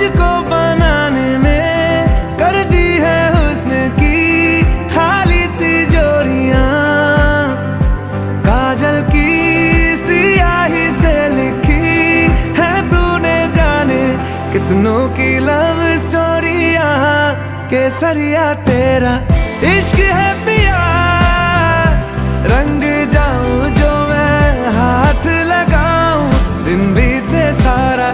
तुझको बनाने में कर दी है हुस्न की खाली तिजोरियां, काजल की सियाही से लिखी है तूने जाने कितनों की लव स्टोरियां। केसरिया तेरा इश्क है पिया, रंग जाऊं जो मैं हाथ लगाऊं दिन बीते सारा